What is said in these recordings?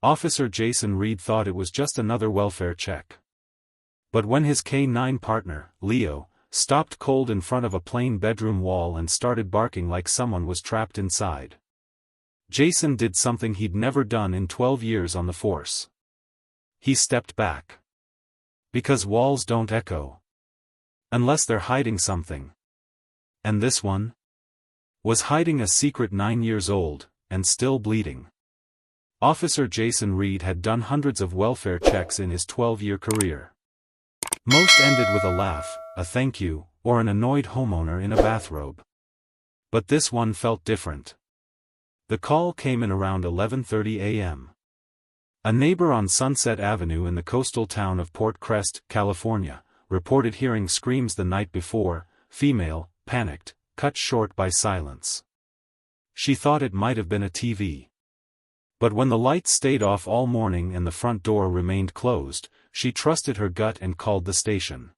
Officer Jason Reed thought it was just another welfare check. But when his K-9 partner, Leo, stopped cold in front of a plain bedroom wall and started barking like someone was trapped inside, Jason did something he'd never done in 12 years on the force. He stepped back. Because walls don't echo. Unless they're hiding something. And this one? Was hiding a secret 9 years old, and still bleeding. Officer Jason Reed had done hundreds of welfare checks in his 12-year career. Most ended with a laugh, a thank you, or an annoyed homeowner in a bathrobe. But this one felt different. The call came in around 11:30 a.m. A neighbor on Sunset Avenue in the coastal town of Port Crest, California, reported hearing screams the night before, female, panicked, cut short by silence. She thought it might have been a TV. But when the lights stayed off all morning and the front door remained closed, she trusted her gut and called the station.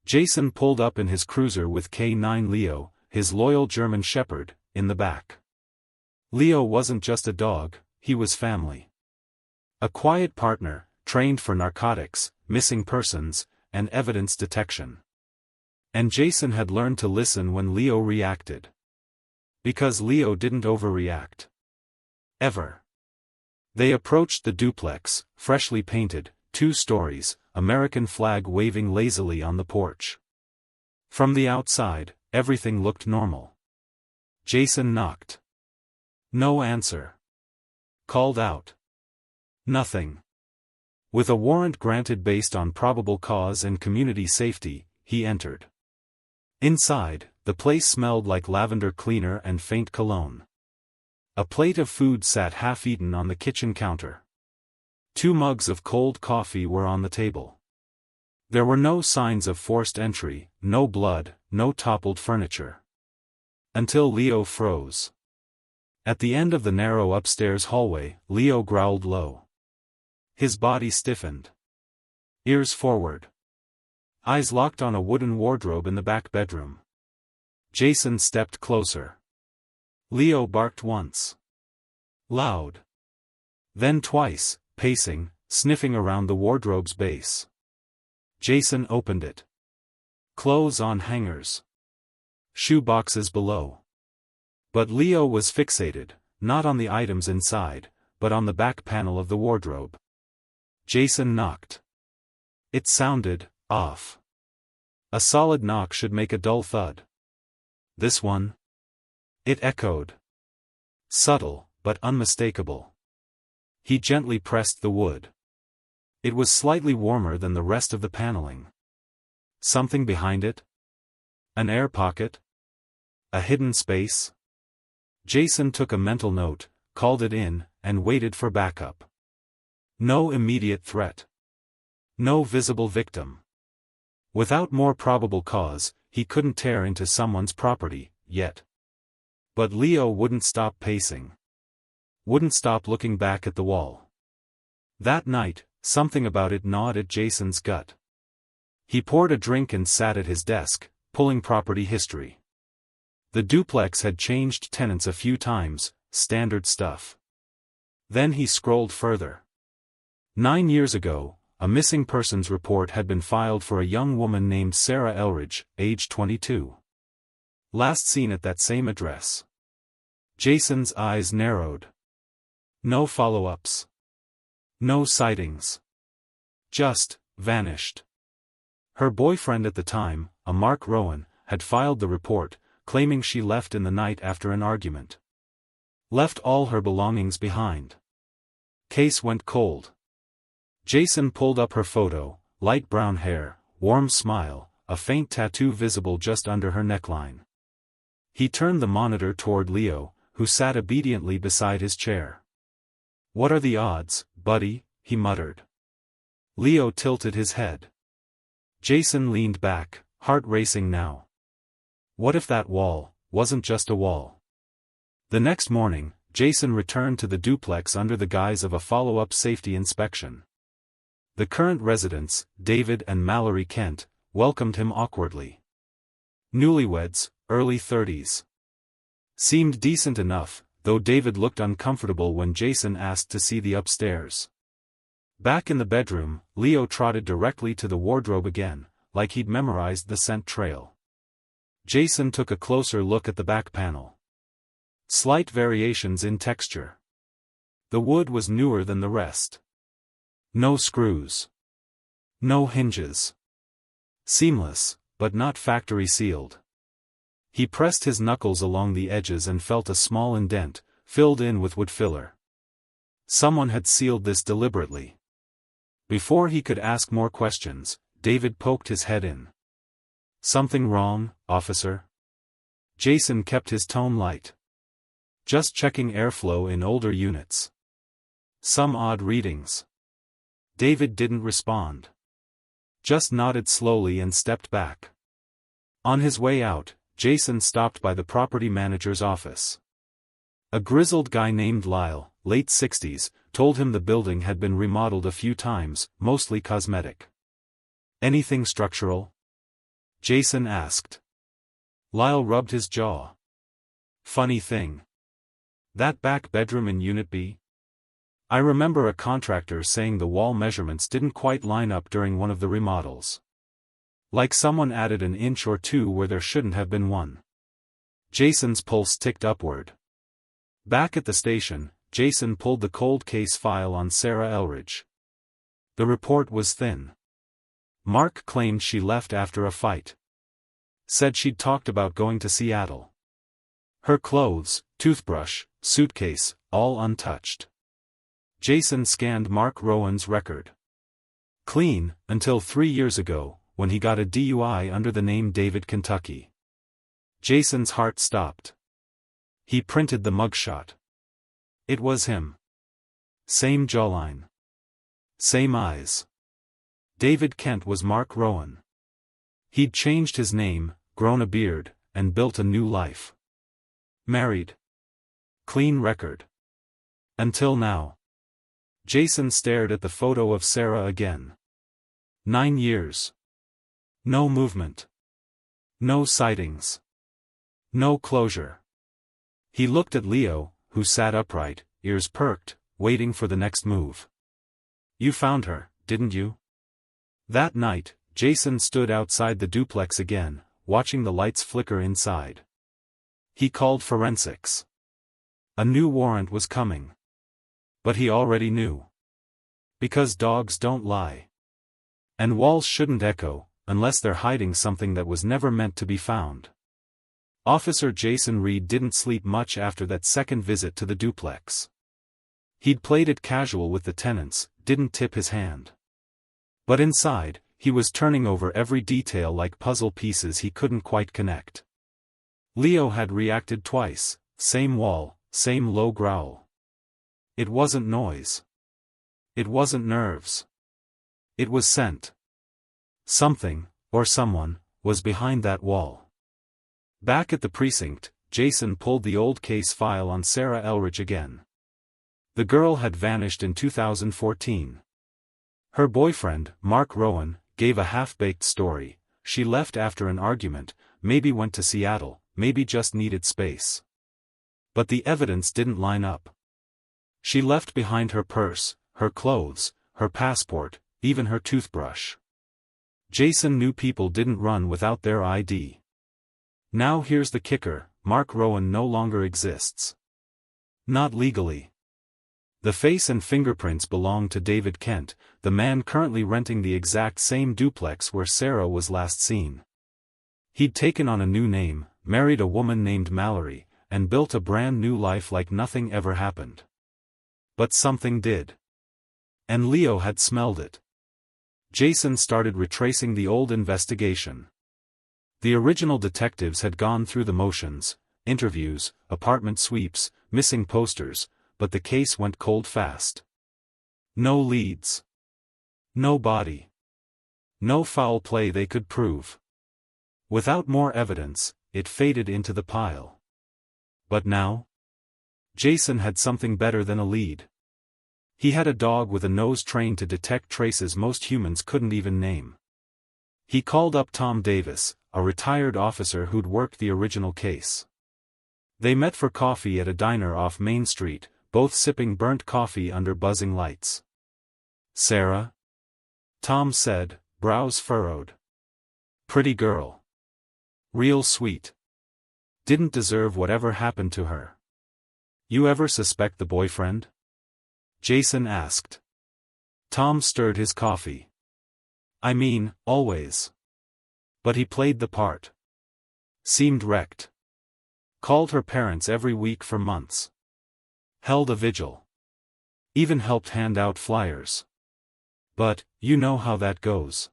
Jason pulled up in his cruiser with K-9 Leo, his loyal German Shepherd, in the back. Leo wasn't just a dog, he was family. A quiet partner, trained for narcotics, missing persons, and evidence detection. And Jason had learned to listen when Leo reacted. Because Leo didn't overreact. Ever. They approached the duplex, freshly painted, 2 stories, American flag waving lazily on the porch. From the outside, everything looked normal. Jason knocked. No answer. Called out. Nothing. With a warrant granted based on probable cause and community safety, he entered. Inside, the place smelled like lavender cleaner and faint cologne. A plate of food sat half-eaten on the kitchen counter. 2 mugs of cold coffee were on the table. There were no signs of forced entry, no blood, no toppled furniture. Until Leo froze. At the end of the narrow upstairs hallway, Leo growled low. His body stiffened. Ears forward. Eyes locked on a wooden wardrobe in the back bedroom. Jason stepped closer. Leo barked once. Loud. Then twice, pacing, sniffing around the wardrobe's base. Jason opened it. Clothes on hangers. Shoe boxes below. But Leo was fixated, not on the items inside, but on the back panel of the wardrobe. Jason knocked. It sounded off. A solid knock should make a dull thud. This one? It echoed. Subtle, but unmistakable. He gently pressed the wood. It was slightly warmer than the rest of the paneling. Something behind it? An air pocket? A hidden space? Jason took a mental note, called it in, and waited for backup. No immediate threat. No visible victim. Without more probable cause, he couldn't tear into someone's property, yet. But Leo wouldn't stop pacing. Wouldn't stop looking back at the wall. That night, something about it gnawed at Jason's gut. He poured a drink and sat at his desk, pulling property history. The duplex had changed tenants a few times, standard stuff. Then he scrolled further. 9 years ago, a missing persons report had been filed for a young woman named Sarah Elridge, age 22. Last seen at that same address. Jason's eyes narrowed. No follow-ups. No sightings. Just, vanished. Her boyfriend at the time, a Mark Rowan, had filed the report, claiming she left in the night after an argument. Left all her belongings behind. Case went cold. Jason pulled up her photo, light brown hair, warm smile, a faint tattoo visible just under her neckline. He turned the monitor toward Leo, who sat obediently beside his chair. "What are the odds, buddy?" he muttered. Leo tilted his head. Jason leaned back, heart racing now. What if that wall wasn't just a wall? The next morning, Jason returned to the duplex under the guise of a follow-up safety inspection. The current residents, David and Mallory Kent, welcomed him awkwardly. Newlyweds, early 30s. Seemed decent enough, though David looked uncomfortable when Jason asked to see the upstairs. Back in the bedroom, Leo trotted directly to the wardrobe again, like he'd memorized the scent trail. Jason took a closer look at the back panel. Slight variations in texture. The wood was newer than the rest. No screws. No hinges. Seamless, but not factory sealed. He pressed his knuckles along the edges and felt a small indent, filled in with wood filler. Someone had sealed this deliberately. Before he could ask more questions, David poked his head in. "Something wrong, officer?" Jason kept his tone light. "Just checking airflow in older units. Some odd readings." David didn't respond. Just nodded slowly and stepped back. On his way out, Jason stopped by the property manager's office. A grizzled guy named Lyle, late 60s, told him the building had been remodeled a few times, mostly cosmetic. "Anything structural?" Jason asked. Lyle rubbed his jaw. "Funny thing. That back bedroom in Unit B? I remember a contractor saying the wall measurements didn't quite line up during one of the remodels. Like someone added an inch or two where there shouldn't have been one." Jason's pulse ticked upward. Back at the station, Jason pulled the cold case file on Sarah Elridge. The report was thin. Mark claimed she left after a fight. Said she'd talked about going to Seattle. Her clothes, toothbrush, suitcase, all untouched. Jason scanned Mark Rowan's record. Clean, until 3 years ago, when he got a DUI under the name David Kentucky. Jason's heart stopped. He printed the mugshot. It was him. Same jawline. Same eyes. David Kent was Mark Rowan. He'd changed his name, grown a beard, and built a new life. Married. Clean record. Until now. Jason stared at the photo of Sarah again. 9 years. No movement. No sightings. No closure. He looked at Leo, who sat upright, ears perked, waiting for the next move. "You found her, didn't you?" That night, Jason stood outside the duplex again, watching the lights flicker inside. He called forensics. A new warrant was coming. But he already knew. Because dogs don't lie. And walls shouldn't echo, unless they're hiding something that was never meant to be found. Officer Jason Reed didn't sleep much after that second visit to the duplex. He'd played it casual with the tenants, didn't tip his hand. But inside, he was turning over every detail like puzzle pieces he couldn't quite connect. Leo had reacted twice, same wall, same low growl. It wasn't noise. It wasn't nerves. It was scent. Something, or someone, was behind that wall. Back at the precinct, Jason pulled the old case file on Sarah Elridge again. The girl had vanished in 2014. Her boyfriend, Mark Rowan, gave a half-baked story. She left after an argument, maybe went to Seattle, maybe just needed space. But the evidence didn't line up. She left behind her purse, her clothes, her passport, even her toothbrush. Jason knew people didn't run without their ID. Now here's the kicker, Mark Rowan no longer exists. Not legally. The face and fingerprints belong to David Kent, the man currently renting the exact same duplex where Sarah was last seen. He'd taken on a new name, married a woman named Mallory, and built a brand new life like nothing ever happened. But something did. And Leo had smelled it. Jason started retracing the old investigation. The original detectives had gone through the motions, interviews, apartment sweeps, missing posters, but the case went cold fast. No leads. No body. No foul play they could prove. Without more evidence, it faded into the pile. But now? Jason had something better than a lead. He had a dog with a nose trained to detect traces most humans couldn't even name. He called up Tom Davis, a retired officer who'd worked the original case. They met for coffee at a diner off Main Street, both sipping burnt coffee under buzzing lights. "Sarah?" Tom said, brows furrowed. "Pretty girl. Real sweet. Didn't deserve whatever happened to her." "You ever suspect the boyfriend?" Jason asked. Tom stirred his coffee. "I mean, always. But he played the part. Seemed wrecked. Called her parents every week for months. Held a vigil. Even helped hand out flyers. But, you know how that goes.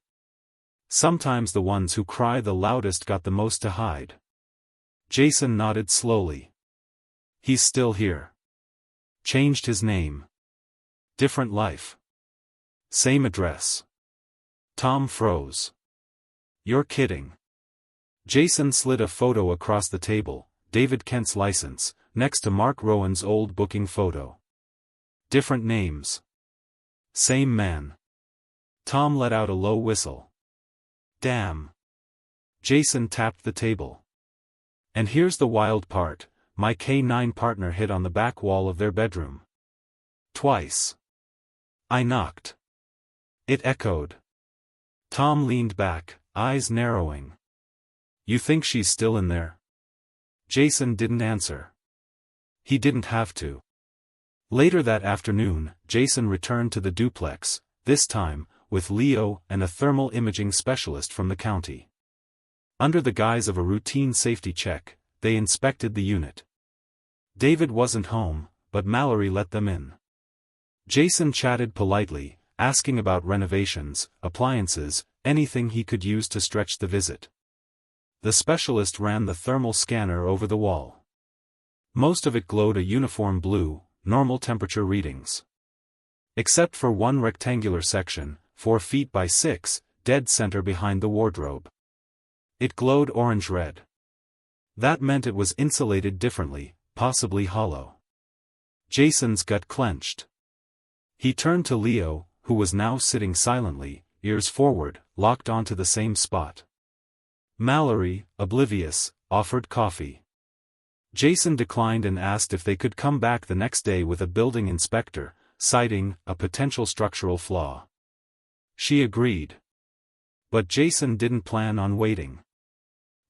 Sometimes the ones who cry the loudest got the most to hide." Jason nodded slowly. "He's still here. Changed his name. Different life. Same address." Tom froze. "You're kidding." Jason slid a photo across the table, David Kent's license, next to Mark Rowan's old booking photo. "Different names. Same man." Tom let out a low whistle. "Damn." Jason tapped the table. "And here's the wild part, my K9 partner hid on the back wall of their bedroom. Twice. I knocked. It echoed." Tom leaned back, eyes narrowing. "You think she's still in there?" Jason didn't answer. He didn't have to. Later that afternoon, Jason returned to the duplex, this time, with Leo and a thermal imaging specialist from the county. Under the guise of a routine safety check, they inspected the unit. David wasn't home, but Mallory let them in. Jason chatted politely, asking about renovations, appliances, anything he could use to stretch the visit. The specialist ran the thermal scanner over the wall. Most of it glowed a uniform blue, normal temperature readings. Except for one rectangular section, 4 feet by 6, dead center behind the wardrobe. It glowed orange-red. That meant it was insulated differently, possibly hollow. Jason's gut clenched. He turned to Leo, who was now sitting silently, ears forward, locked onto the same spot. Mallory, oblivious, offered coffee. Jason declined and asked if they could come back the next day with a building inspector, citing a potential structural flaw. She agreed. But Jason didn't plan on waiting.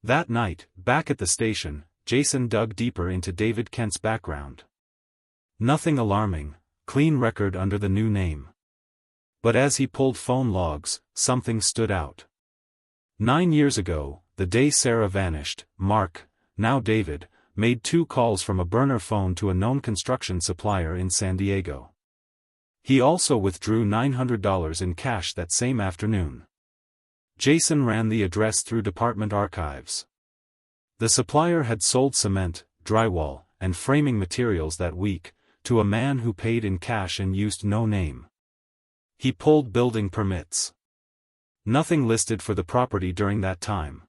That night, back at the station, Jason dug deeper into David Kent's background. Nothing alarming, clean record under the new name. But as he pulled phone logs, something stood out. 9 years ago, the day Sarah vanished, Mark, now David, made 2 calls from a burner phone to a known construction supplier in San Diego. He also withdrew $900 in cash that same afternoon. Jason ran the address through department archives. The supplier had sold cement, drywall, and framing materials that week, to a man who paid in cash and used no name. He pulled building permits. Nothing listed for the property during that time.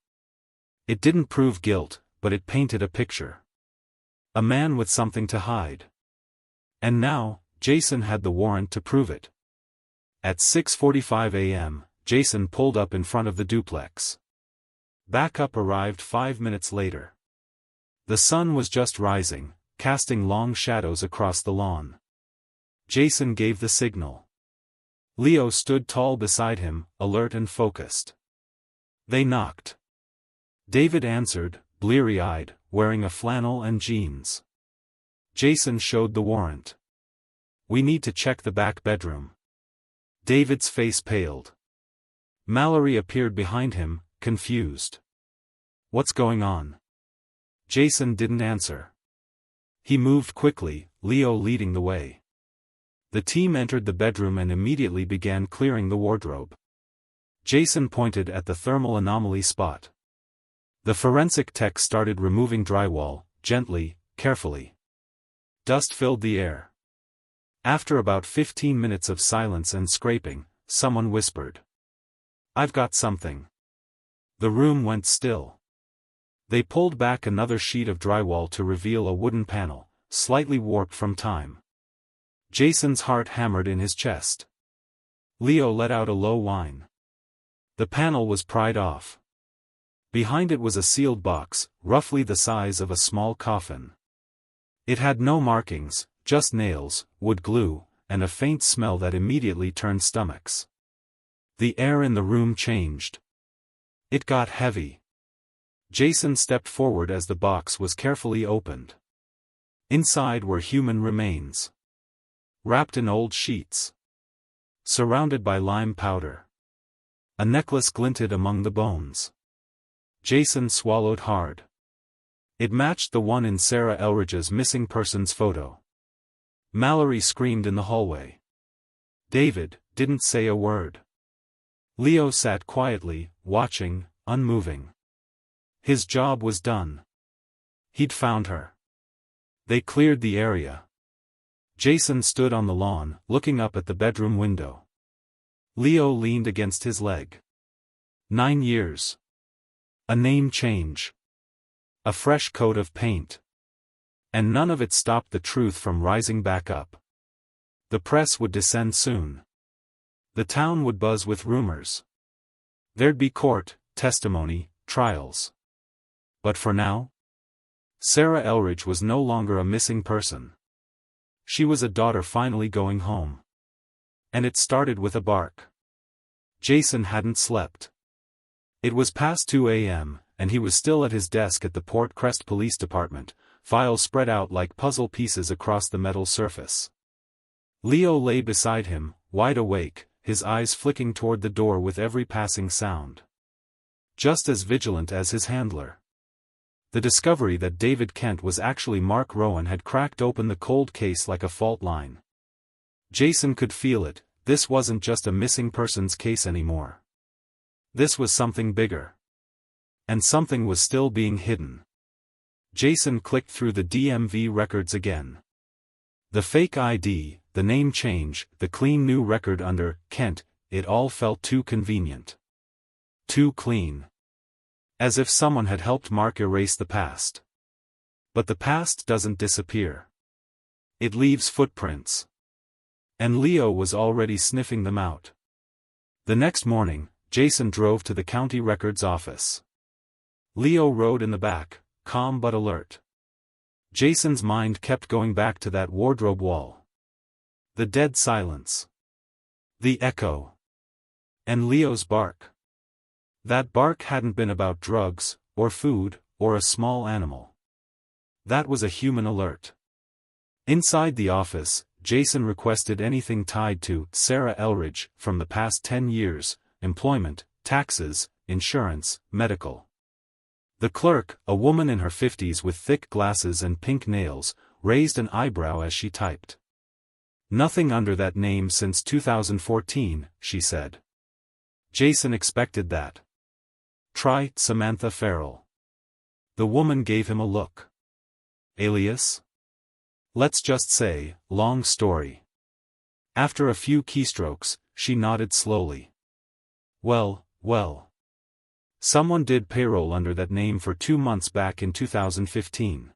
It didn't prove guilt, but it painted a picture. A man with something to hide. And now, Jason had the warrant to prove it. At 6:45 a.m., Jason pulled up in front of the duplex. Backup arrived 5 minutes later. The sun was just rising, casting long shadows across the lawn. Jason gave the signal. Leo stood tall beside him, alert and focused. They knocked. David answered, bleary-eyed, wearing a flannel and jeans. Jason showed the warrant. "We need to check the back bedroom." David's face paled. Mallory appeared behind him, confused. "What's going on?" Jason didn't answer. He moved quickly, Leo leading the way. The team entered the bedroom and immediately began clearing the wardrobe. Jason pointed at the thermal anomaly spot. The forensic tech started removing drywall, gently, carefully. Dust filled the air. After about 15 minutes of silence and scraping, someone whispered, "I've got something." The room went still. They pulled back another sheet of drywall to reveal a wooden panel, slightly warped from time. Jason's heart hammered in his chest. Leo let out a low whine. The panel was pried off. Behind it was a sealed box, roughly the size of a small coffin. It had no markings, just nails, wood glue, and a faint smell that immediately turned stomachs. The air in the room changed. It got heavy. Jason stepped forward as the box was carefully opened. Inside were human remains. Wrapped in old sheets. Surrounded by lime powder. A necklace glinted among the bones. Jason swallowed hard. It matched the one in Sarah Elridge's missing persons photo. Mallory screamed in the hallway. David didn't say a word. Leo sat quietly, watching, unmoving. His job was done. He'd found her. They cleared the area. Jason stood on the lawn, looking up at the bedroom window. Leo leaned against his leg. 9 years. A name change. A fresh coat of paint. And none of it stopped the truth from rising back up. The press would descend soon. The town would buzz with rumors. There'd be court, testimony, trials. But for now? Sarah Elridge was no longer a missing person. She was a daughter finally going home. And it started with a bark. Jason hadn't slept. It was past 2 a.m., and he was still at his desk at the Port Crest Police Department, files spread out like puzzle pieces across the metal surface. Leo lay beside him, wide awake, his eyes flicking toward the door with every passing sound. Just as vigilant as his handler. The discovery that David Kent was actually Mark Rowan had cracked open the cold case like a fault line. Jason could feel it, this wasn't just a missing persons case anymore. This was something bigger. And something was still being hidden. Jason clicked through the DMV records again. The fake ID, the name change, the clean new record under Kent, it all felt too convenient. Too clean. As if someone had helped Mark erase the past. But the past doesn't disappear. It leaves footprints. And Leo was already sniffing them out. The next morning, Jason drove to the county records office. Leo rode in the back, calm but alert. Jason's mind kept going back to that wardrobe wall. The dead silence. The echo. And Leo's bark. That bark hadn't been about drugs, or food, or a small animal. That was a human alert. Inside the office, Jason requested anything tied to Sarah Elridge from the past 10 years, employment, taxes, insurance, medical. The clerk, a woman in her 50s with thick glasses and pink nails, raised an eyebrow as she typed. Nothing under that name since 2014, she said. Jason expected that. Try Samantha Farrell. The woman gave him a look. Alias? Let's just say, long story. After a few keystrokes, she nodded slowly. Well. Someone did payroll under that name for 2 months back in 2015.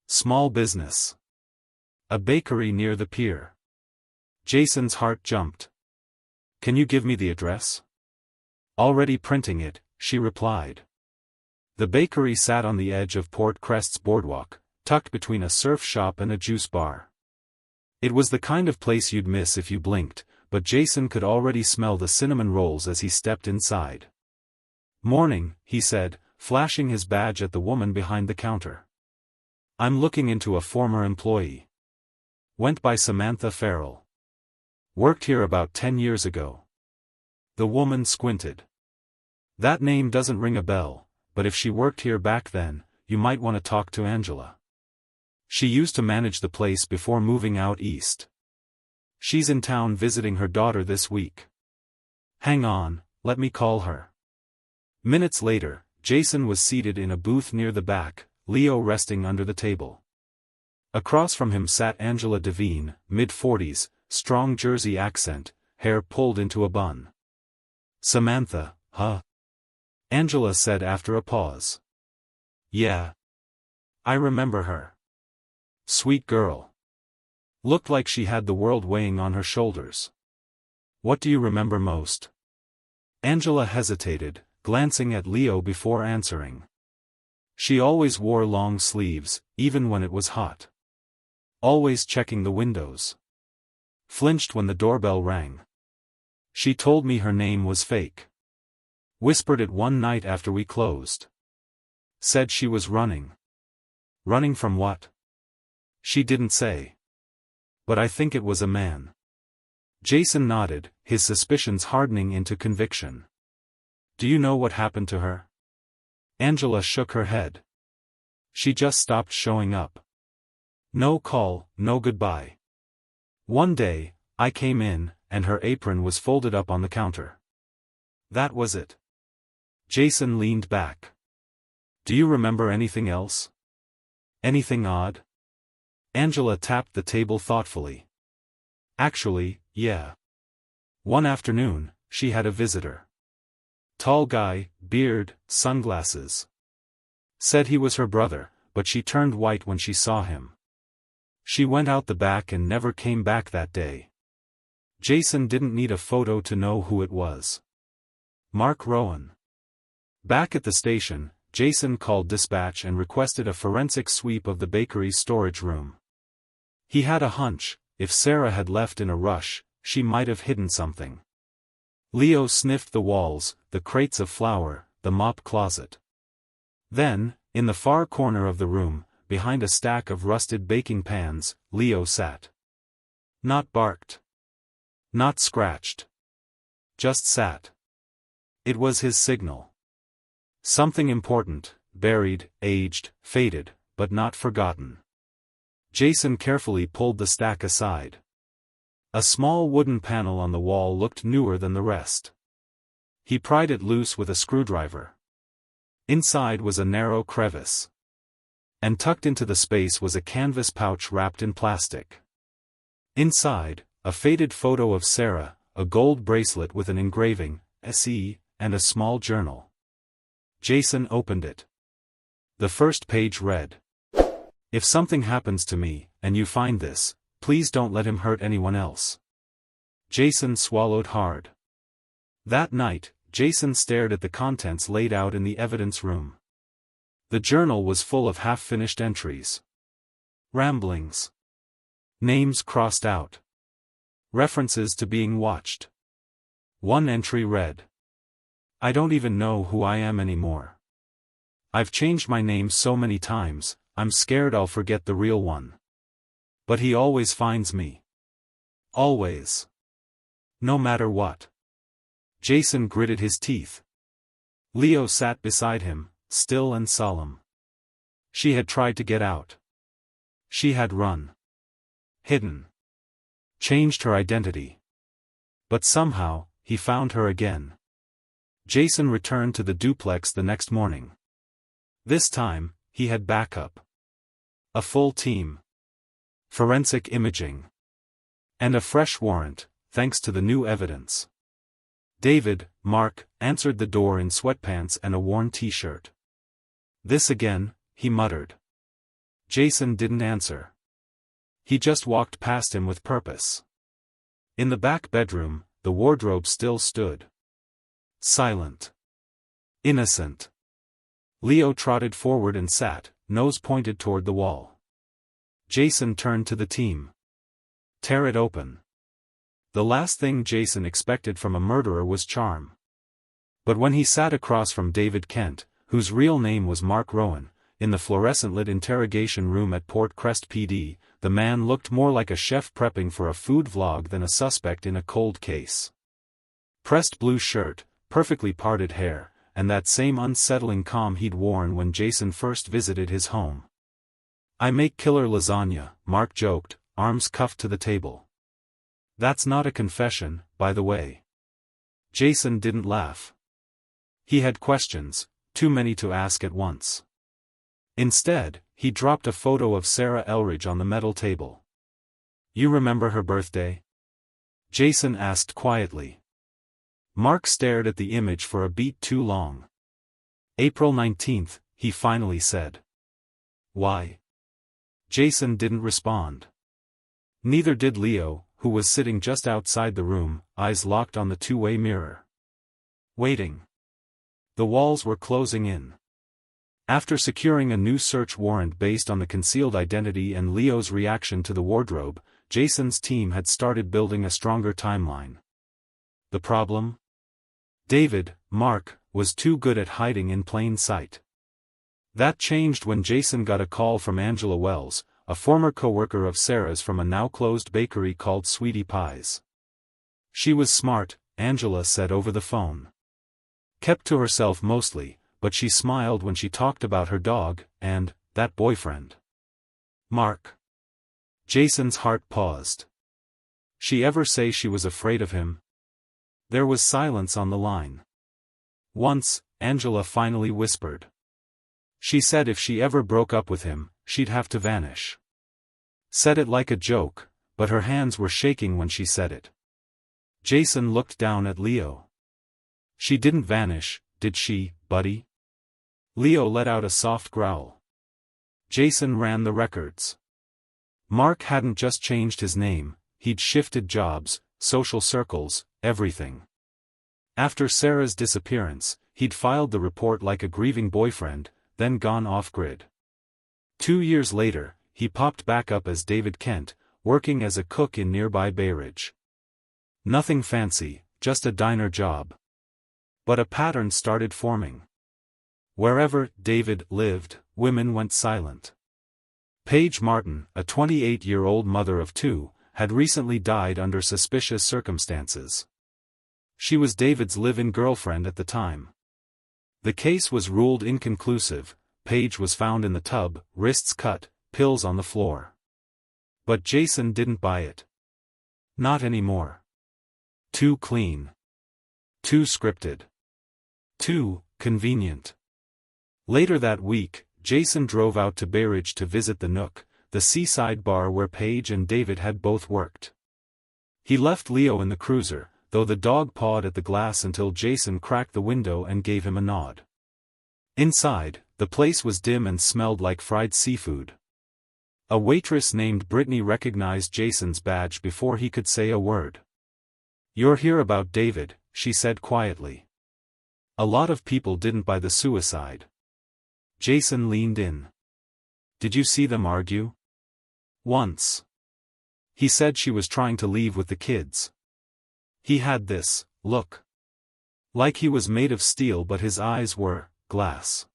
Small business. A bakery near the pier. Jason's heart jumped. Can you give me the address? Already printing it, she replied. The bakery sat on the edge of Port Crest's boardwalk, tucked between a surf shop and a juice bar. It was the kind of place you'd miss if you blinked, but Jason could already smell the cinnamon rolls as he stepped inside. Morning, he said, flashing his badge at the woman behind the counter. I'm looking into a former employee. Went by Samantha Farrell. Worked here about 10 years ago. The woman squinted. That name doesn't ring a bell, but if she worked here back then, you might want to talk to Angela. She used to manage the place before moving out east. She's in town visiting her daughter this week. Hang on, let me call her. Minutes later, Jason was seated in a booth near the back, Leo resting under the table. Across from him sat Angela Devine, mid-40s, strong Jersey accent, hair pulled into a bun. Samantha, huh? Angela said after a pause. Yeah. I remember her. Sweet girl. Looked like she had the world weighing on her shoulders. What do you remember most? Angela hesitated, glancing at Leo before answering. She always wore long sleeves, even when it was hot. always checking the windows. Flinched when the doorbell rang. She told me her name was fake. Whispered it one night after we closed. Said she was running. Running from what? She didn't say. But I think it was a man. Jason nodded, his suspicions hardening into conviction. Do you know what happened to her? Angela shook her head. She just stopped showing up. No call, no goodbye. One day, I came in, and her apron was folded up on the counter. That was it. Jason leaned back. Do you remember anything else? Anything odd? Angela tapped the table thoughtfully. Actually, yeah. One afternoon, she had a visitor. Tall guy, beard, sunglasses. Said he was her brother, but she turned white when she saw him. She went out the back and never came back that day. Jason didn't need a photo to know who it was. Mark Rowan. Back at the station, Jason called dispatch and requested a forensic sweep of the bakery's storage room. He had a hunch, if Sarah had left in a rush, she might have hidden something. Leo sniffed the walls, the crates of flour, the mop closet. Then, in the far corner of the room, behind a stack of rusted baking pans, Leo sat. Not barked. Not scratched. Just sat. It was his signal. Something important, buried, aged, faded, but not forgotten. Jason carefully pulled the stack aside. A small wooden panel on the wall looked newer than the rest. He pried it loose with a screwdriver. Inside was a narrow crevice. And tucked into the space was a canvas pouch wrapped in plastic. Inside, a faded photo of Sarah, a gold bracelet with an engraving, SE, and a small journal. Jason opened it. The first page read, "If something happens to me, and you find this, please don't let him hurt anyone else." Jason swallowed hard. That night, Jason stared at the contents laid out in the evidence room. The journal was full of half-finished entries. Ramblings. Names crossed out. References to being watched. One entry read, "I don't even know who I am anymore. I've changed my name so many times, I'm scared I'll forget the real one. But he always finds me. Always. No matter what." Jason gritted his teeth. Leo sat beside him, still and solemn. She had tried to get out. She had run. Hidden. Changed her identity. But somehow, he found her again. Jason returned to the duplex the next morning. This time, he had backup. A full team. Forensic imaging. And a fresh warrant, thanks to the new evidence. David, Mark, answered the door in sweatpants and a worn t-shirt. "This again," he muttered. Jason didn't answer. He just walked past him with purpose. In the back bedroom, the wardrobe still stood. Silent. Innocent. Leo trotted forward and sat, nose pointed toward the wall. Jason turned to the team. "Tear it open." The last thing Jason expected from a murderer was charm. But when he sat across from David Kent, whose real name was Mark Rowan, in the fluorescent-lit interrogation room at Port Crest PD, the man looked more like a chef prepping for a food vlog than a suspect in a cold case. Pressed blue shirt, perfectly parted hair, and that same unsettling calm he'd worn when Jason first visited his home. "I make killer lasagna," Mark joked, arms cuffed to the table. "That's not a confession, by the way." Jason didn't laugh. He had questions, too many to ask at once. Instead, he dropped a photo of Sarah Elridge on the metal table. "You remember her birthday?" Jason asked quietly. Mark stared at the image for a beat too long. "April 19th, he finally said. "Why?" Jason didn't respond. Neither did Leo, who was sitting just outside the room, eyes locked on the two-way mirror. Waiting. The walls were closing in. After securing a new search warrant based on the concealed identity and Leo's reaction to the wardrobe, Jason's team had started building a stronger timeline. The problem? David, Mark, was too good at hiding in plain sight. That changed when Jason got a call from Angela Wells, a former co-worker of Sarah's from a now-closed bakery called Sweetie Pie's. She was smart, Angela said over the phone. Kept to herself mostly, but she smiled when she talked about her dog, and that boyfriend. Mark. Jason's heart paused. She ever say she was afraid of him? There was silence on the line. Once, Angela finally whispered. She said if she ever broke up with him, she'd have to vanish. Said it like a joke, but her hands were shaking when she said it. Jason looked down at Leo. She didn't vanish, did she, buddy? Leo let out a soft growl. Jason ran the records. Mark hadn't just changed his name, he'd shifted jobs, social circles, everything. After Sarah's disappearance, he'd filed the report like a grieving boyfriend, then gone off-grid. 2 years later, he popped back up as David Kent, working as a cook in nearby Bay Ridge. Nothing fancy, just a diner job. But a pattern started forming. Wherever David lived, women went silent. Paige Martin, a 28-year-old mother of 2, had recently died under suspicious circumstances. She was David's live-in girlfriend at the time. The case was ruled inconclusive. Paige was found in the tub, wrists cut, pills on the floor. But Jason didn't buy it. Not anymore. Too clean. Too scripted. Too convenient. Later that week, Jason drove out to Bay Ridge to visit the Nook, the seaside bar where Paige and David had both worked. He left Leo in the cruiser, though the dog pawed at the glass until Jason cracked the window and gave him a nod. Inside, the place was dim and smelled like fried seafood. A waitress named Brittany recognized Jason's badge before he could say a word. "You're here about David," she said quietly. A lot of people didn't buy the suicide. Jason leaned in. "Did you see them argue?" "Once. He said she was trying to leave with the kids. He had this look. Like he was made of steel, but his eyes were glass.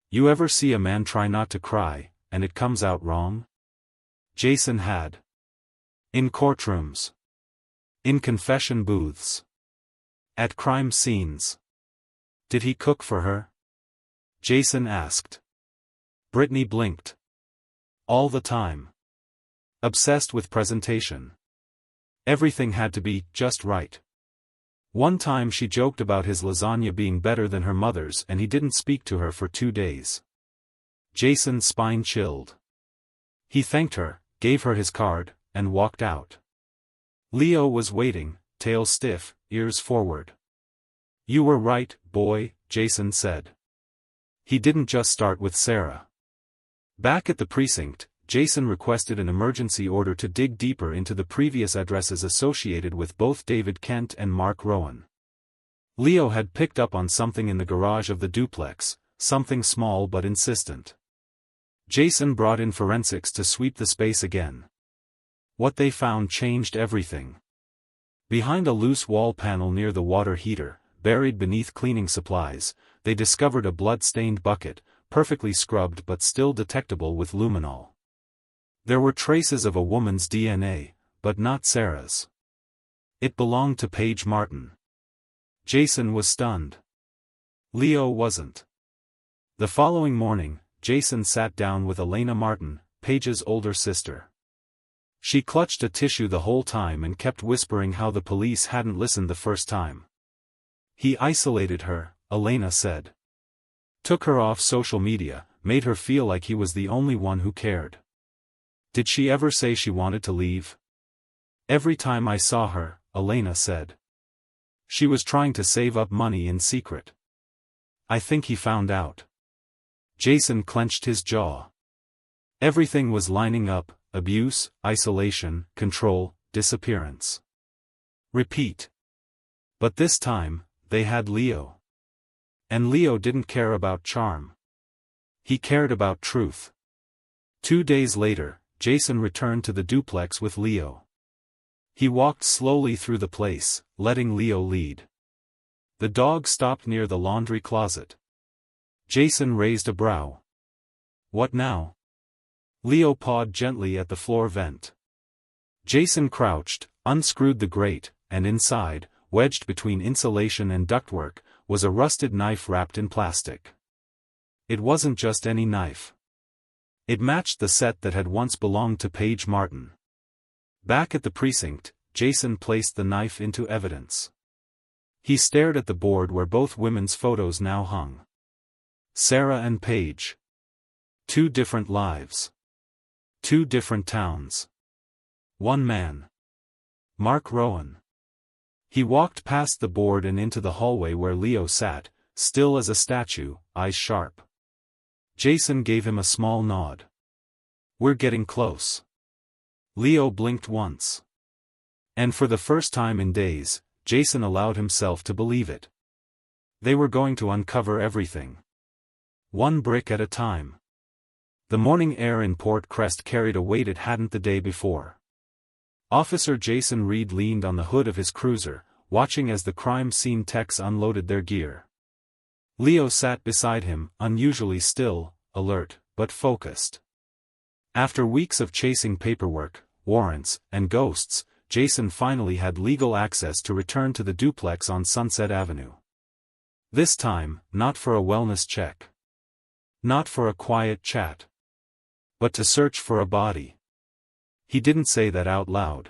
You ever see a man try not to cry, and it comes out wrong?" Jason had. In courtrooms. In confession booths. At crime scenes. Did he cook for her? Jason asked. Brittany blinked. All the time. Obsessed with presentation. Everything had to be just right. One time she joked about his lasagna being better than her mother's and he didn't speak to her for 2 days. Jason's spine chilled. He thanked her, gave her his card, and walked out. Leo was waiting, tail stiff, ears forward. "You were right, boy," Jason said. He didn't just start with Sarah. Back at the precinct, Jason requested an emergency order to dig deeper into the previous addresses associated with both David Kent and Mark Rowan. Leo had picked up on something in the garage of the duplex, something small but insistent. Jason brought in forensics to sweep the space again. What they found changed everything. Behind a loose wall panel near the water heater, buried beneath cleaning supplies, they discovered a blood-stained bucket, perfectly scrubbed but still detectable with luminol. There were traces of a woman's DNA, but not Sarah's. It belonged to Paige Martin. Jason was stunned. Leo wasn't. The following morning, Jason sat down with Elena Martin, Paige's older sister. She clutched a tissue the whole time and kept whispering how the police hadn't listened the first time. He isolated her, Elena said. Took her off social media, made her feel like he was the only one who cared. Did she ever say she wanted to leave? Every time I saw her, Elena said. She was trying to save up money in secret. I think he found out. Jason clenched his jaw. Everything was lining up: abuse, isolation, control, disappearance. Repeat. But this time, they had Leo. And Leo didn't care about charm. He cared about truth. 2 days later, Jason returned to the duplex with Leo. He walked slowly through the place, letting Leo lead. The dog stopped near the laundry closet. Jason raised a brow. What now? Leo pawed gently at the floor vent. Jason crouched, unscrewed the grate, and inside, wedged between insulation and ductwork, was a rusted knife wrapped in plastic. It wasn't just any knife. It matched the set that had once belonged to Paige Martin. Back at the precinct, Jason placed the knife into evidence. He stared at the board where both women's photos now hung. Sarah and Paige. 2 different lives. 2 different towns. 1 man. Mark Rowan. He walked past the board and into the hallway where Leo sat, still as a statue, eyes sharp. Jason gave him a small nod. We're getting close. Leo blinked once. And for the first time in days, Jason allowed himself to believe it. They were going to uncover everything. 1 brick at a time. The morning air in Port Crest carried a weight it hadn't the day before. Officer Jason Reed leaned on the hood of his cruiser, watching as the crime scene techs unloaded their gear. Leo sat beside him, unusually still, alert, but focused. After weeks of chasing paperwork, warrants, and ghosts, Jason finally had legal access to return to the duplex on Sunset Avenue. This time, not for a wellness check. Not for a quiet chat. But to search for a body. He didn't say that out loud.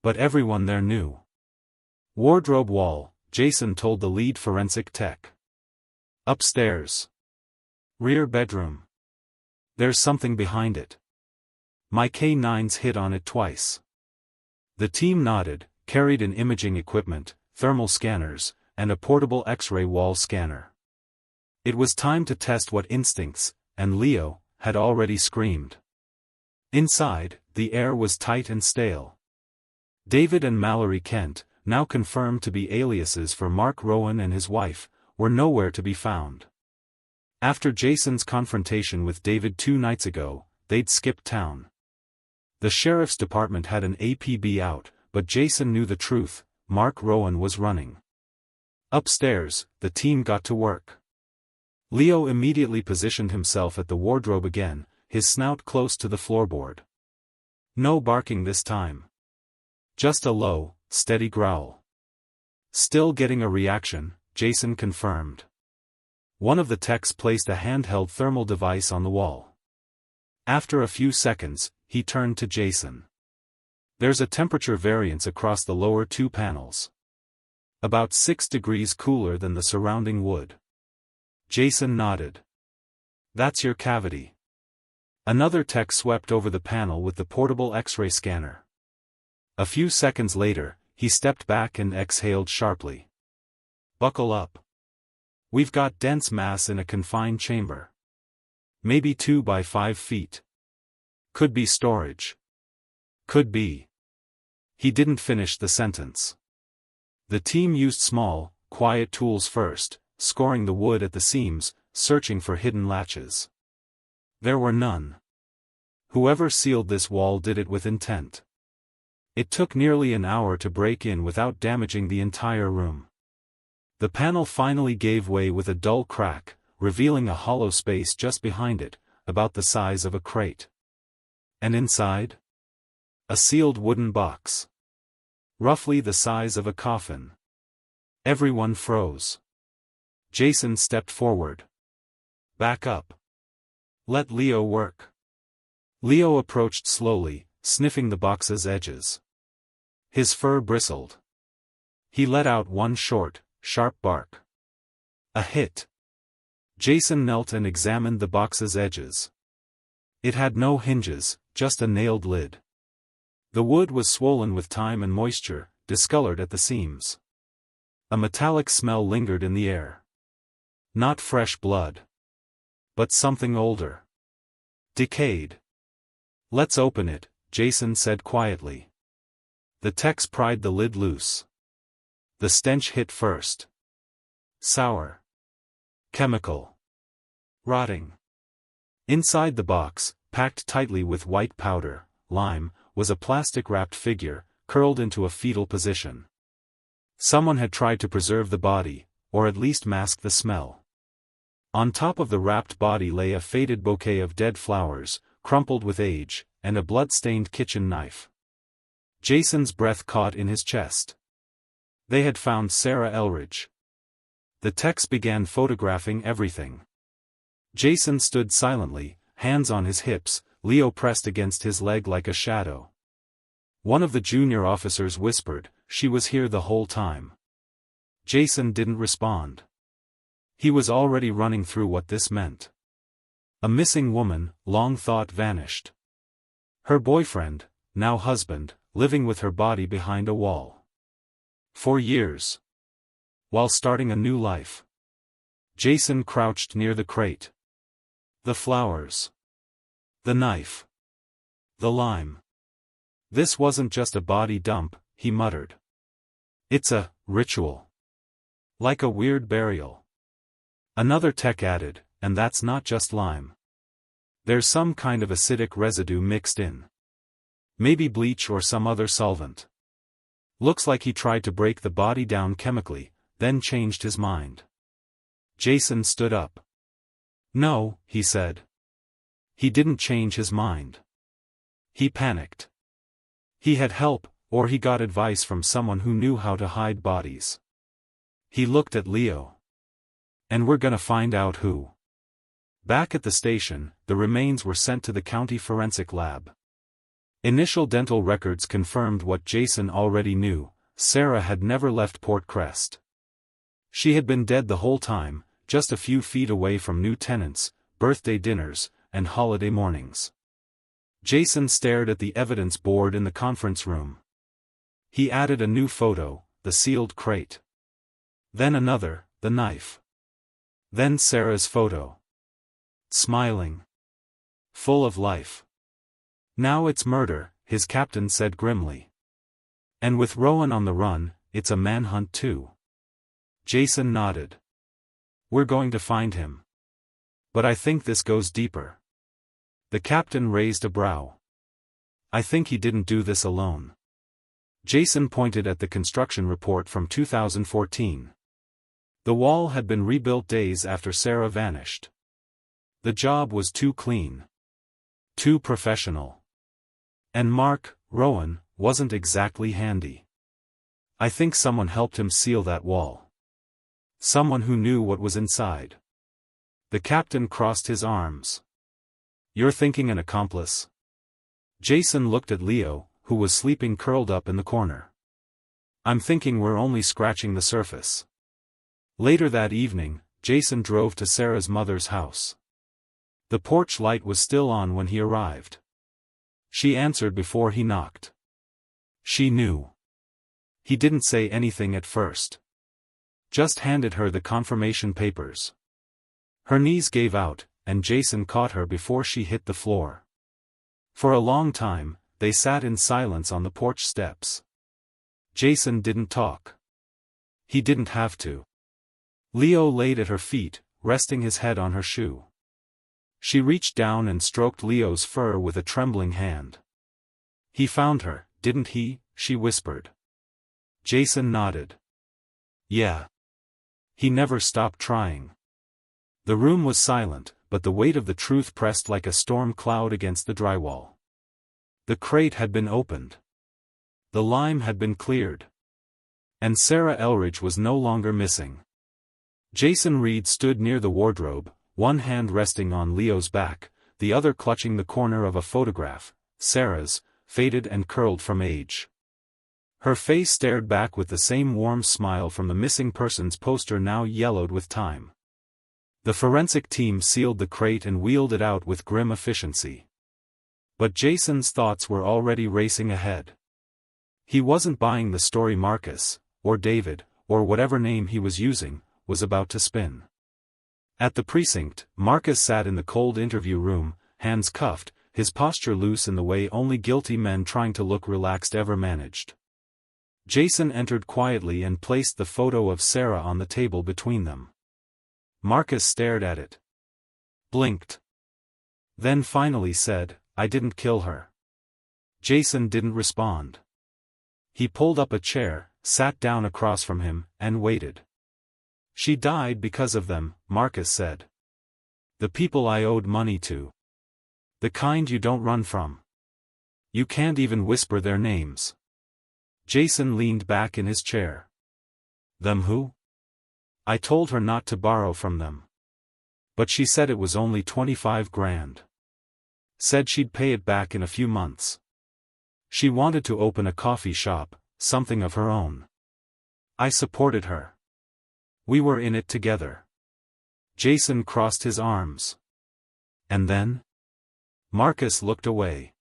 But everyone there knew. Wardrobe wall, Jason told the lead forensic tech. Upstairs. Rear bedroom. There's something behind it. My K9s hit on it twice. The team nodded, carried in imaging equipment, thermal scanners, and a portable X-ray wall scanner. It was time to test what instincts, and Leo, had already screamed. Inside, the air was tight and stale. David and Mallory Kent, now confirmed to be aliases for Mark Rowan and his wife, were nowhere to be found. After Jason's confrontation with David 2 nights ago, they'd skipped town. The sheriff's department had an APB out, but Jason knew the truth: Mark Rowan was running. Upstairs, the team got to work. Leo immediately positioned himself at the wardrobe again, his snout close to the floorboard. No barking this time. Just a low, steady growl. Still getting a reaction, Jason confirmed. One of the techs placed a handheld thermal device on the wall. After a few seconds, he turned to Jason. There's a temperature variance across the lower 2 panels. About 6 degrees cooler than the surrounding wood. Jason nodded. That's your cavity. Another tech swept over the panel with the portable X-ray scanner. A few seconds later, he stepped back and exhaled sharply. Buckle up. We've got dense mass in a confined chamber. Maybe 2 by 5 feet. Could be storage. Could be. He didn't finish the sentence. The team used small, quiet tools first, scoring the wood at the seams, searching for hidden latches. There were none. Whoever sealed this wall did it with intent. It took nearly an hour to break in without damaging the entire room. The panel finally gave way with a dull crack, revealing a hollow space just behind it, about the size of a crate. And inside? A sealed wooden box. Roughly the size of a coffin. Everyone froze. Jason stepped forward. Back up. Let Leo work. Leo approached slowly, sniffing the box's edges. His fur bristled. He let out one short, sharp bark. A hit. Jason knelt and examined the box's edges. It had no hinges, just a nailed lid. The wood was swollen with time and moisture, discolored at the seams. A metallic smell lingered in the air. Not fresh blood. But something older. Decayed. Let's open it, Jason said quietly. The techs pried the lid loose. The stench hit first. Sour. Chemical. Rotting. Inside the box, packed tightly with white powder, lime, was a plastic-wrapped figure, curled into a fetal position. Someone had tried to preserve the body, or at least mask the smell. On top of the wrapped body lay a faded bouquet of dead flowers, crumpled with age, and a blood-stained kitchen knife. Jason's breath caught in his chest. They had found Sarah Elridge. The techs began photographing everything. Jason stood silently, hands on his hips, Leo pressed against his leg like a shadow. One of the junior officers whispered, "She was here the whole time." Jason didn't respond. He was already running through what this meant. A missing woman, long thought vanished. Her boyfriend, now husband, living with her body behind a wall. For years. While starting a new life. Jason crouched near the crate. The flowers. The knife. The lime. This wasn't just a body dump, he muttered. It's a ritual. Like a weird burial. Another tech added, and that's not just lime. There's some kind of acidic residue mixed in. Maybe bleach or some other solvent. Looks like he tried to break the body down chemically, then changed his mind. Jason stood up. No, he said. He didn't change his mind. He panicked. He had help, or he got advice from someone who knew how to hide bodies. He looked at Leo. And we're gonna find out who. Back at the station, the remains were sent to the county forensic lab. Initial dental records confirmed what Jason already knew: Sarah had never left Port Crest. She had been dead the whole time, just a few feet away from new tenants, birthday dinners, and holiday mornings. Jason stared at the evidence board in the conference room. He added a new photo, the sealed crate. Then another, the knife. Then Sarah's photo. Smiling. Full of life. Now it's murder, his captain said grimly. And with Rowan on the run, it's a manhunt too. Jason nodded. We're going to find him. But I think this goes deeper. The captain raised a brow. I think he didn't do this alone. Jason pointed at the construction report from 2014. The wall had been rebuilt days after Sarah vanished. The job was too clean. Too professional. And Mark Rowan wasn't exactly handy. I think someone helped him seal that wall. Someone who knew what was inside. The captain crossed his arms. You're thinking an accomplice? Jason looked at Leo, who was sleeping curled up in the corner. I'm thinking we're only scratching the surface. Later that evening, Jason drove to Sarah's mother's house. The porch light was still on when he arrived. She answered before he knocked. She knew. He didn't say anything at first. Just handed her the confirmation papers. Her knees gave out, and Jason caught her before she hit the floor. For a long time, they sat in silence on the porch steps. Jason didn't talk. He didn't have to. Leo laid at her feet, resting his head on her shoe. She reached down and stroked Leo's fur with a trembling hand. He found her, didn't he? She whispered. Jason nodded. Yeah. He never stopped trying. The room was silent, but the weight of the truth pressed like a storm cloud against the drywall. The crate had been opened. The lime had been cleared. And Sarah Elridge was no longer missing. Jason Reed stood near the wardrobe, one hand resting on Leo's back, the other clutching the corner of a photograph, Sarah's, faded and curled from age. Her face stared back with the same warm smile from the missing persons poster now yellowed with time. The forensic team sealed the crate and wheeled it out with grim efficiency. But Jason's thoughts were already racing ahead. He wasn't buying the story Marcus, or David, or whatever name he was using, was about to spin. At the precinct, Marcus sat in the cold interview room, hands cuffed, his posture loose in the way only guilty men trying to look relaxed ever managed. Jason entered quietly and placed the photo of Sarah on the table between them. Marcus stared at it. Blinked. Then finally said, "I didn't kill her." Jason didn't respond. He pulled up a chair, sat down across from him, and waited. "She died because of them," Marcus said. "The people I owed money to. The kind you don't run from. You can't even whisper their names." Jason leaned back in his chair. "Them who?" "I told her not to borrow from them. But she said it was only 25 grand. Said she'd pay it back in a few months. She wanted to open a coffee shop, something of her own. I supported her. We were in it together." Jason crossed his arms. "And then?" Marcus looked away.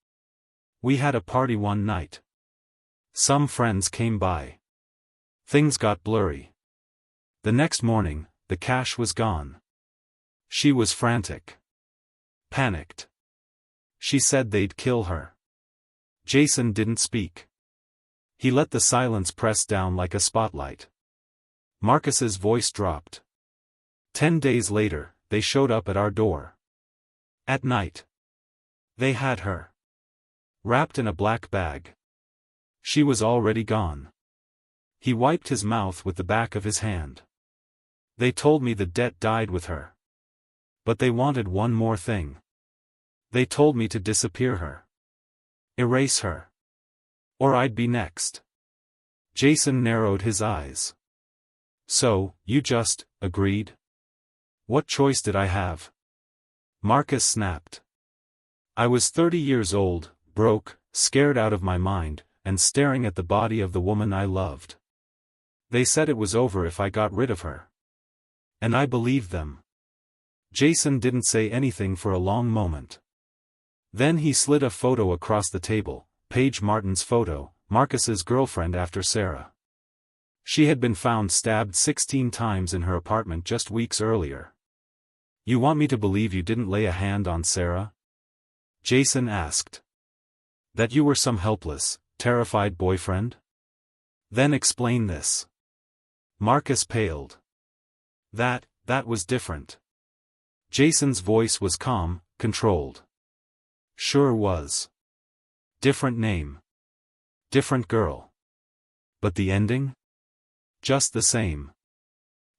"We had a party one night. Some friends came by. Things got blurry. The next morning, the cash was gone. She was frantic. Panicked. She said they'd kill her." Jason didn't speak. He let the silence press down like a spotlight. Marcus's voice dropped. 10 days later, they showed up at our door. At night. They had her. Wrapped in a black bag. She was already gone. He wiped his mouth with the back of his hand. "They told me the debt died with her. But they wanted one more thing. They told me to disappear her. Erase her. Or I'd be next." Jason narrowed his eyes. "So, you just agreed? What choice did I have?" Marcus snapped. "I was 30 years old, broke, scared out of my mind, and staring at the body of the woman I loved. They said it was over if I got rid of her. And I believed them." Jason didn't say anything for a long moment. Then he slid a photo across the table, Paige Martin's photo, Marcus's girlfriend after Sarah. She had been found stabbed 16 times in her apartment just weeks earlier. "You want me to believe you didn't lay a hand on Sarah?" Jason asked. "That you were some helpless, terrified boyfriend? Then explain this." Marcus paled. That was different." Jason's voice was calm, controlled. "Sure was. Different name. Different girl. But the ending? Just the same."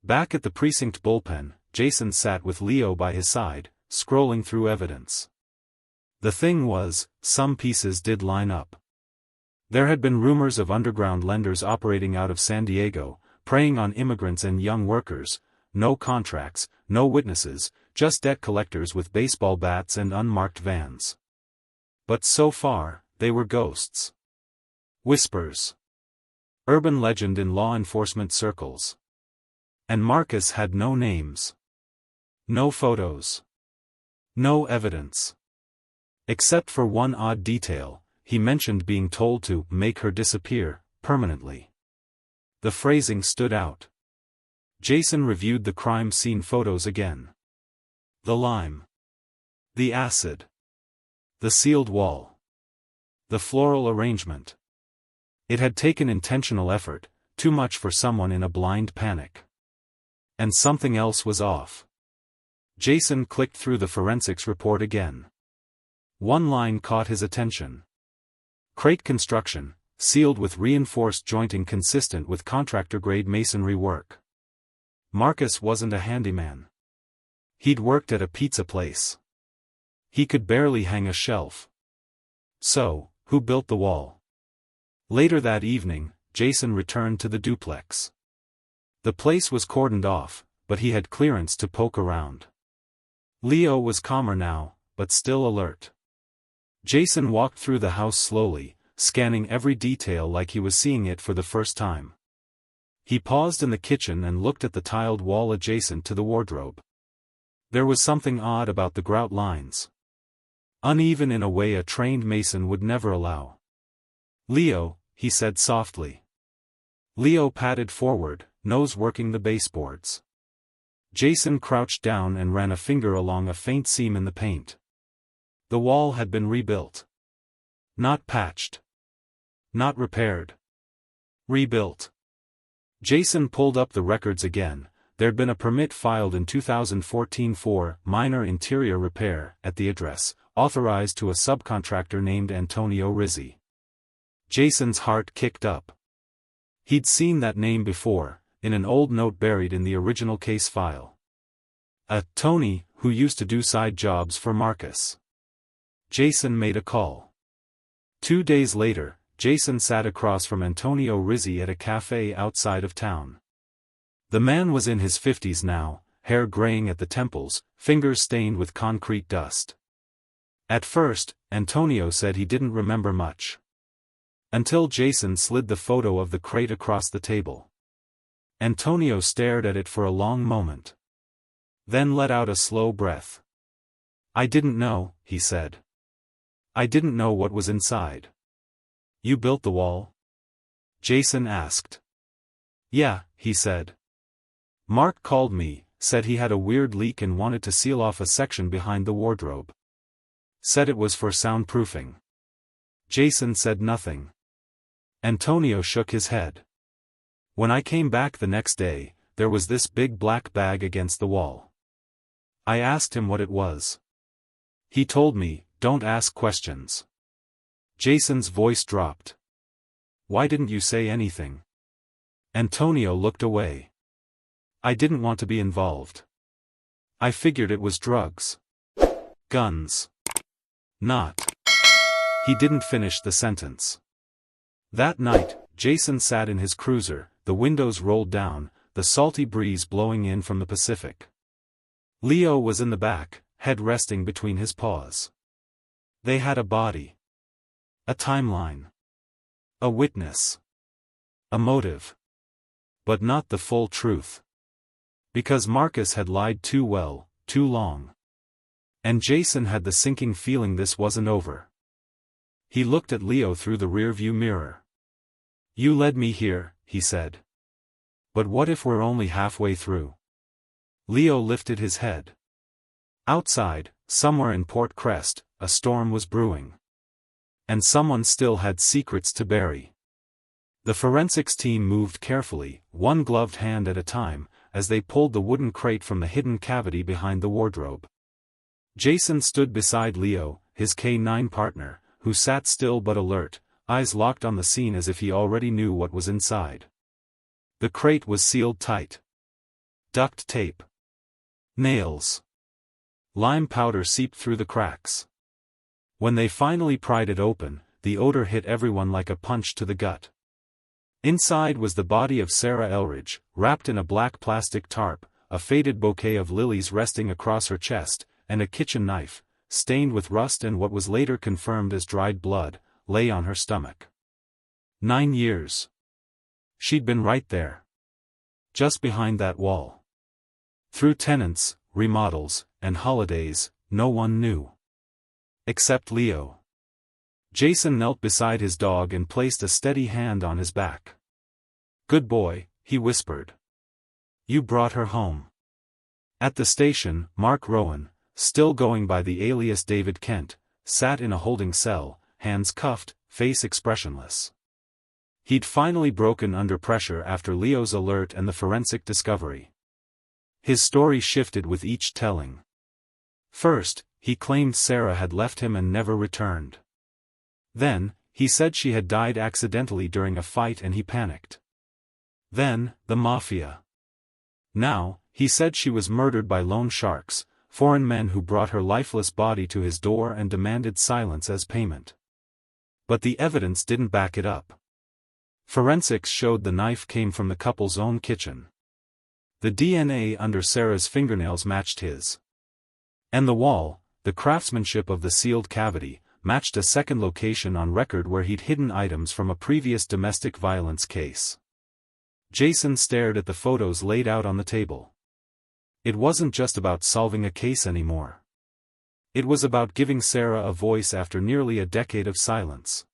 Back at the precinct bullpen, Jason sat with Leo by his side, scrolling through evidence. The thing was, some pieces did line up. There had been rumors of underground lenders operating out of San Diego, preying on immigrants and young workers. No contracts, no witnesses, just debt collectors with baseball bats and unmarked vans. But so far, they were ghosts. Whispers. Urban legend in law enforcement circles. And Marcus had no names. No photos. No evidence. Except for one odd detail, he mentioned being told to make her disappear, permanently. The phrasing stood out. Jason reviewed the crime scene photos again. The lime. The acid. The sealed wall. The floral arrangement. It had taken intentional effort, too much for someone in a blind panic. And something else was off. Jason clicked through the forensics report again. One line caught his attention. Crate construction, sealed with reinforced jointing consistent with contractor-grade masonry work. Marcus wasn't a handyman. He'd worked at a pizza place. He could barely hang a shelf. So, who built the wall? Later that evening, Jason returned to the duplex. The place was cordoned off, but he had clearance to poke around. Leo was calmer now, but still alert. Jason walked through the house slowly, scanning every detail like he was seeing it for the first time. He paused in the kitchen and looked at the tiled wall adjacent to the wardrobe. There was something odd about the grout lines. Uneven in a way a trained mason would never allow. "Leo," he said softly. Leo padded forward, nose working the baseboards. Jason crouched down and ran a finger along a faint seam in the paint. The wall had been rebuilt. Not patched. Not repaired. Rebuilt. Jason pulled up the records again, there'd been a permit filed in 2014 for minor interior repair at the address, authorized to a subcontractor named Antonio Rizzi. Jason's heart kicked up. He'd seen that name before, in an old note buried in the original case file. A Tony, who used to do side jobs for Marcus. Jason made a call. 2 days later, Jason sat across from Antonio Rizzi at a cafe outside of town. The man was in his 50s now, hair graying at the temples, fingers stained with concrete dust. At first, Antonio said he didn't remember much. Until Jason slid the photo of the crate across the table. Antonio stared at it for a long moment. Then let out a slow breath. "I didn't know," he said. "I didn't know what was inside." "You built the wall?" Jason asked. "Yeah," he said. "Mark called me, said he had a weird leak and wanted to seal off a section behind the wardrobe. Said it was for soundproofing." Jason said nothing. Antonio shook his head. "When I came back the next day, there was this big black bag against the wall. I asked him what it was. He told me, 'Don't ask questions.'" Jason's voice dropped. "Why didn't you say anything?" Antonio looked away. "I didn't want to be involved. I figured it was drugs. Guns. Not." He didn't finish the sentence. That night, Jason sat in his cruiser, the windows rolled down, the salty breeze blowing in from the Pacific. Leo was in the back, head resting between his paws. They had a body. A timeline. A witness. A motive. But not the full truth. Because Marcus had lied too well, too long. And Jason had the sinking feeling this wasn't over. He looked at Leo through the rearview mirror. "You led me here," he said. "But what if we're only halfway through?" Leo lifted his head. Outside, somewhere in Port Crest, a storm was brewing. And someone still had secrets to bury. The forensics team moved carefully, one gloved hand at a time, as they pulled the wooden crate from the hidden cavity behind the wardrobe. Jason stood beside Leo, his K9 partner, who sat still but alert, eyes locked on the scene as if he already knew what was inside. The crate was sealed tight. Duct tape. Nails. Lime powder seeped through the cracks. When they finally pried it open, the odor hit everyone like a punch to the gut. Inside was the body of Sarah Elridge, wrapped in a black plastic tarp, a faded bouquet of lilies resting across her chest, and a kitchen knife, stained with rust and what was later confirmed as dried blood, lay on her stomach. 9 years. She'd been right there. Just behind that wall. Through tenants, remodels, and holidays, no one knew. Except Leo. Jason knelt beside his dog and placed a steady hand on his back. "Good boy," he whispered. "You brought her home." At the station, Mark Rowan, still going by the alias David Kent, sat in a holding cell, hands cuffed, face expressionless. He'd finally broken under pressure after Leo's alert and the forensic discovery. His story shifted with each telling. First, he claimed Sarah had left him and never returned. Then, he said she had died accidentally during a fight and he panicked. Then, the mafia. Now, he said she was murdered by loan sharks, foreign men who brought her lifeless body to his door and demanded silence as payment. But the evidence didn't back it up. Forensics showed the knife came from the couple's own kitchen. The DNA under Sarah's fingernails matched his. And the wall, the craftsmanship of the sealed cavity, matched a second location on record where he'd hidden items from a previous domestic violence case. Jason stared at the photos laid out on the table. It wasn't just about solving a case anymore. It was about giving Sarah a voice after nearly a decade of silence.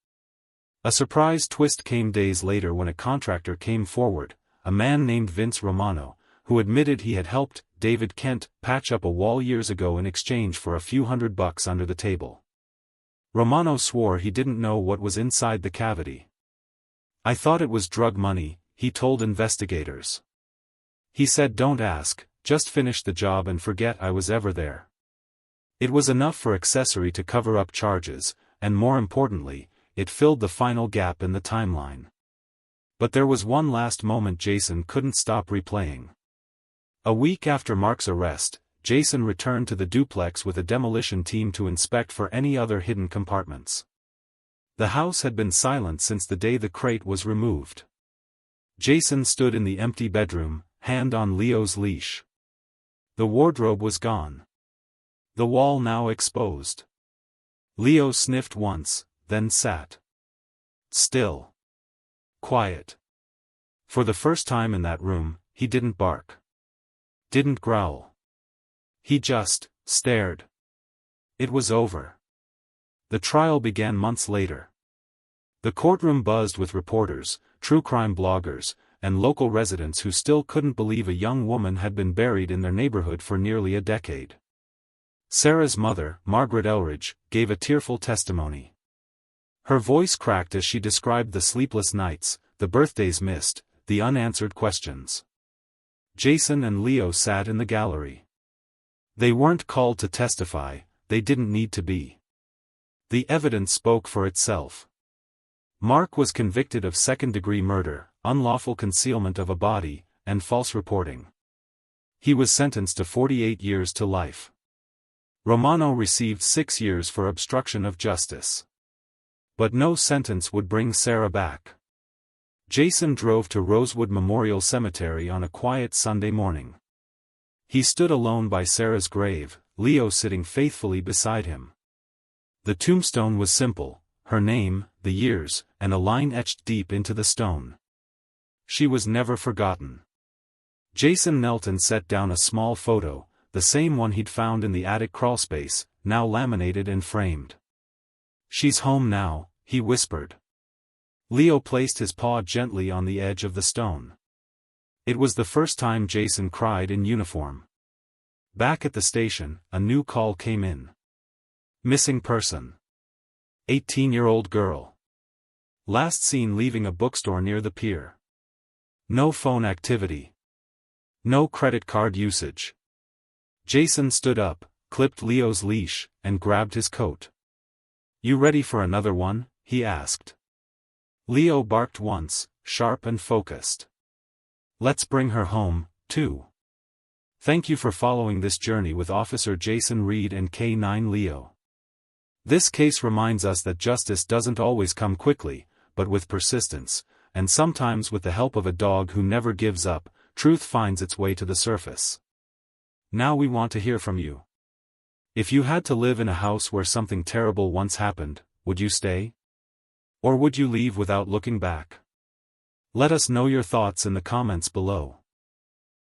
A surprise twist came days later when a contractor came forward, a man named Vince Romano, who admitted he had helped David Kent patch up a wall years ago in exchange for a few $100 under the table. Romano swore he didn't know what was inside the cavity. "I thought it was drug money," he told investigators. He said, "Don't ask, just finish the job and forget I was ever there." It was enough for accessory to cover up charges, and more importantly, it filled the final gap in the timeline. But there was one last moment Jason couldn't stop replaying. A week after Mark's arrest, Jason returned to the duplex with a demolition team to inspect for any other hidden compartments. The house had been silent since the day the crate was removed. Jason stood in the empty bedroom, hand on Leo's leash. The wardrobe was gone. The wall now exposed. Leo sniffed once, then sat. Still. Quiet. For the first time in that room, he didn't bark. Didn't growl. He just stared. It was over. The trial began months later. The courtroom buzzed with reporters, true crime bloggers, and local residents who still couldn't believe a young woman had been buried in their neighborhood for nearly a decade. Sarah's mother, Margaret Elridge, gave a tearful testimony. Her voice cracked as she described the sleepless nights, the birthdays missed, the unanswered questions. Jason and Leo sat in the gallery. They weren't called to testify, they didn't need to be. The evidence spoke for itself. Mark was convicted of second-degree murder, unlawful concealment of a body, and false reporting. He was sentenced to 48 years to life. Romano received 6 years for obstruction of justice. But no sentence would bring Sarah back. Jason drove to Rosewood Memorial Cemetery on a quiet Sunday morning. He stood alone by Sarah's grave, Leo sitting faithfully beside him. The tombstone was simple, her name, the years, and a line etched deep into the stone. She was never forgotten. Jason knelt and set down a small photo, the same one he'd found in the attic crawlspace, now laminated and framed. "She's home now," he whispered. Leo placed his paw gently on the edge of the stone. It was the first time Jason cried in uniform. Back at the station, a new call came in. Missing person. 18-year-old girl. Last seen leaving a bookstore near the pier. No phone activity. No credit card usage. Jason stood up, clipped Leo's leash, and grabbed his coat. "You ready for another one?" he asked. Leo barked once, sharp and focused. "Let's bring her home, too." Thank you for following this journey with Officer Jason Reed and K9 Leo. This case reminds us that justice doesn't always come quickly, but with persistence, and sometimes with the help of a dog who never gives up, truth finds its way to the surface. Now we want to hear from you. If you had to live in a house where something terrible once happened, would you stay? Or would you leave without looking back? Let us know your thoughts in the comments below.